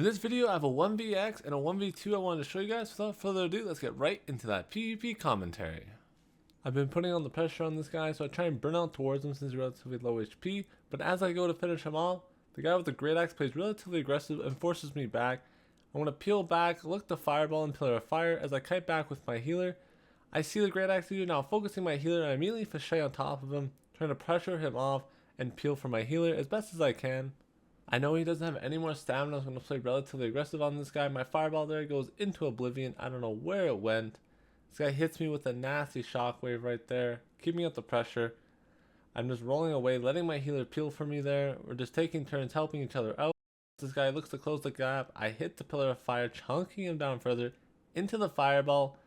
In this video, I have a 1vx and a 1v2 I wanted to show you guys. Without further ado, let's get right into that PvP commentary. I've been putting on the pressure on this guy, so I try and burn out towards him since he's relatively low HP, but as I go to finish him off, the guy with the great axe plays relatively aggressive and forces me back. I want to peel back, look the fireball and pillar of fire as I kite back with my healer. I see the great axe user now focusing my healer, and I immediately fisheye on top of him, trying to pressure him off and peel for my healer as best as I can. I know he doesn't have any more stamina. I was going to play relatively aggressive on this guy. My fireball there goes into oblivion. I don't know where it went. This guy hits me with a nasty shockwave right there, keeping up the pressure. I'm just rolling away, letting my healer peel for me there. We're just taking turns, helping each other out. This guy looks to close the gap. I hit the pillar of fire, chunking him down further into the fireball.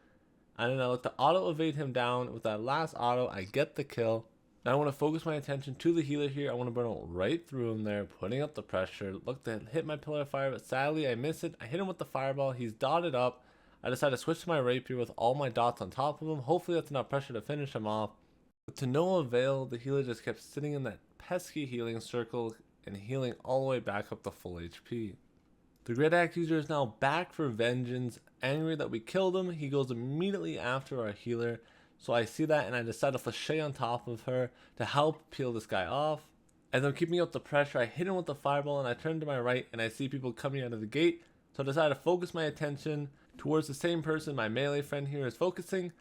And then I look to auto evade him down. With that last auto, I get the kill. Now I want to focus my attention to the healer here. I want to burn out right through him there, putting up the pressure. Look to hit my pillar of fire, but sadly I miss it. I hit him with the fireball. He's dotted up. I decide to switch to my rapier with all my dots on top of him. Hopefully that's enough pressure to finish him off. But to no avail, the healer just kept sitting in that pesky healing circle and healing all the way back up to full HP. The great axe user is now back for vengeance. Angry that we killed him, he goes immediately after our healer. So I see that and I decide to fisheye on top of her to help peel this guy off. As I'm keeping up the pressure, I hit him with the fireball and I turn to my right and I see people coming out of the gate. So I decide to focus my attention towards the same person my melee friend here is focusing.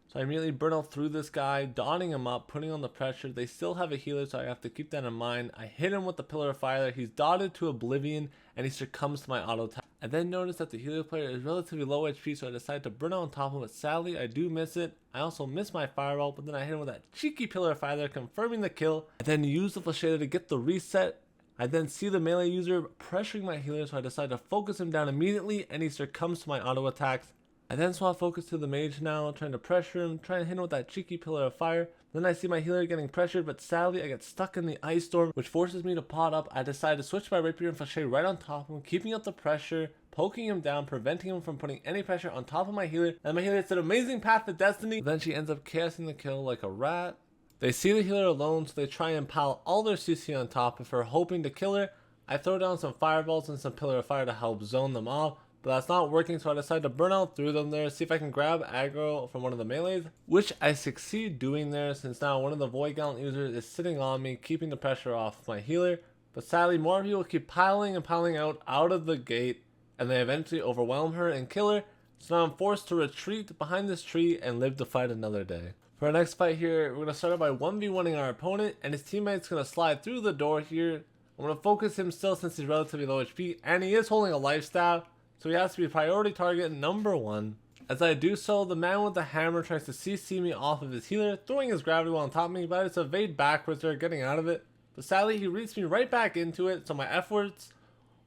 So I immediately burn out through this guy, dotting him up, putting on the pressure. They still have a healer, so I have to keep that in mind. I hit him with the pillar of fire. He's dotted to oblivion and he succumbs to my auto attack. I then notice that the healer player is relatively low HP, so I decide to burn out on top of him, but sadly I do miss it. I also miss my fireball, but then I hit him with that cheeky pillar of fire there, confirming the kill. I then use the flashator to get the reset. I then see the melee user pressuring my healer, so I decide to focus him down immediately and he succumbs to my auto attacks. I then swap focus to the mage now, trying to pressure him, trying to hit him with that cheeky pillar of fire. Then I see my healer getting pressured, but sadly I get stuck in the ice storm, which forces me to pot up. I decide to switch my rapier and flashay right on top of him, keeping up the pressure, poking him down, preventing him from putting any pressure on top of my healer. And my healer hits an amazing path to destiny. Then she ends up chaosing the kill like a rat. They see the healer alone, so they try and pile all their CC on top of her, hoping to kill her. I throw down some fireballs and some pillar of fire to help zone them off, but that's not working, so I decide to burn out through them there, see if I can grab aggro from one of the melees, which I succeed doing there since now one of the Void Gallant users is sitting on me, keeping the pressure off my healer. But sadly, more people keep piling and piling out of the gate, and they eventually overwhelm her and kill her, so now I'm forced to retreat behind this tree and live to fight another day. For our next fight here, we're going to start out by 1v1ing our opponent, and his teammate's going to slide through the door here. I'm going to focus him still since he's relatively low HP, and he is holding a life staff, so he has to be priority target number 1. As I do so, the man with the hammer tries to CC me off of his healer, throwing his gravity wall on top of me, but I just evade backwards there, getting out of it. But sadly, he reads me right back into it, so my efforts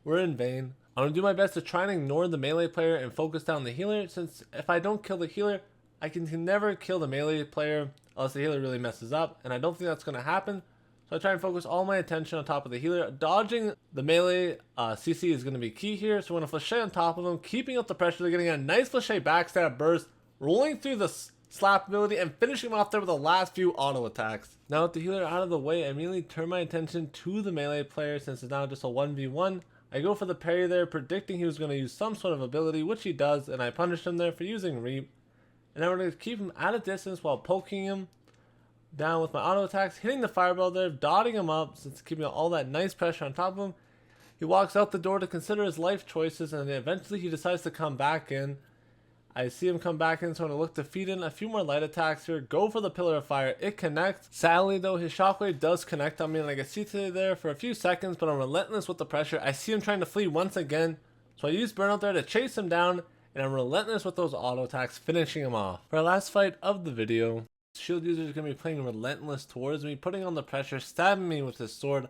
were in vain. I'm going to do my best to try and ignore the melee player and focus down the healer, since if I don't kill the healer, I can never kill the melee player unless the healer really messes up, and I don't think that's going to happen. So I try and focus all my attention on top of the healer. Dodging the melee CC is going to be key here, so I'm going to flashay on top of him, keeping up the pressure. They're getting a nice flashay backstab burst, rolling through the slap ability, and finishing him off there with the last few auto attacks. Now with the healer out of the way, I immediately turn my attention to the melee player since it's now just a 1v1. I go for the parry there, predicting he was going to use some sort of ability, which he does, and I punish him there for using Reap. And then we're going to keep him at a distance while poking him down with my auto attacks, hitting the fireball there, dotting him up since keeping all that nice pressure on top of him. He walks out the door to consider his life choices, and then eventually he decides to come back in. I see him come back in, so I'm going to look to feed in a few more light attacks here, go for the pillar of fire. It connects. Sadly though, his shockwave does connect on me, and I get seated there for a few seconds, but I'm relentless with the pressure. I see him trying to flee once again, so I use burnout there to chase him down, and I'm relentless with those auto attacks, finishing him off. For our last fight of the video, shield user is going to be playing relentless towards me, putting on the pressure, stabbing me with his sword.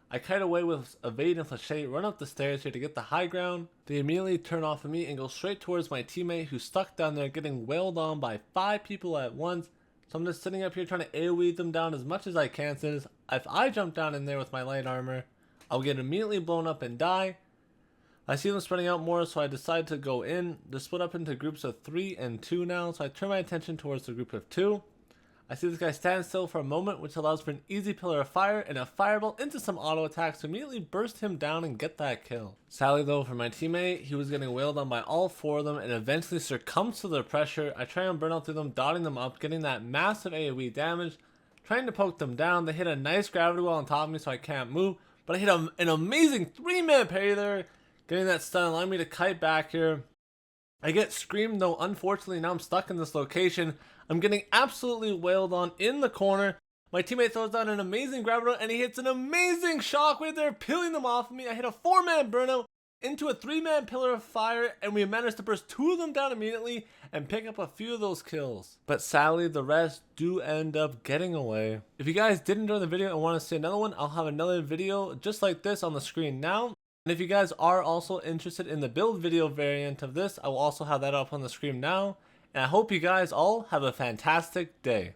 I kite away with evade and flashay, run up the stairs here to get the high ground. They immediately turn off of me and go straight towards my teammate who's stuck down there getting wailed on by 5 people at once. So I'm just sitting up here trying to AoE them down as much as I can, since if I jump down in there with my light armor, I'll get immediately blown up and die. I see them spreading out more, so I decide to go in. They're split up into groups of 3 and 2 now, so I turn my attention towards the group of 2. I see this guy stand still for a moment, which allows for an easy pillar of fire and a fireball into some auto attacks to immediately burst him down and get that kill. Sadly though for my teammate, he was getting wailed on by all 4 of them and eventually succumbs to their pressure. I try and burn out through them, dotting them up, getting that massive AoE damage, trying to poke them down. They hit a nice gravity wall on top of me so I can't move, but I hit an amazing 3-man parry there, getting that stun, allowing me to kite back here. I get screamed though, unfortunately now I'm stuck in this location. I'm getting absolutely wailed on in the corner. My teammate throws down an amazing gravity and he hits an amazing shockwave there, peeling them off of me. I hit a 4-man burnout into a 3-man pillar of fire, and we managed to burst 2 of them down immediately and pick up a few of those kills. But sadly, the rest do end up getting away. If you guys did enjoy the video and want to see another one, I'll have another video just like this on the screen now. And if you guys are also interested in the build video variant of this, I will also have that up on the screen now. And I hope you guys all have a fantastic day.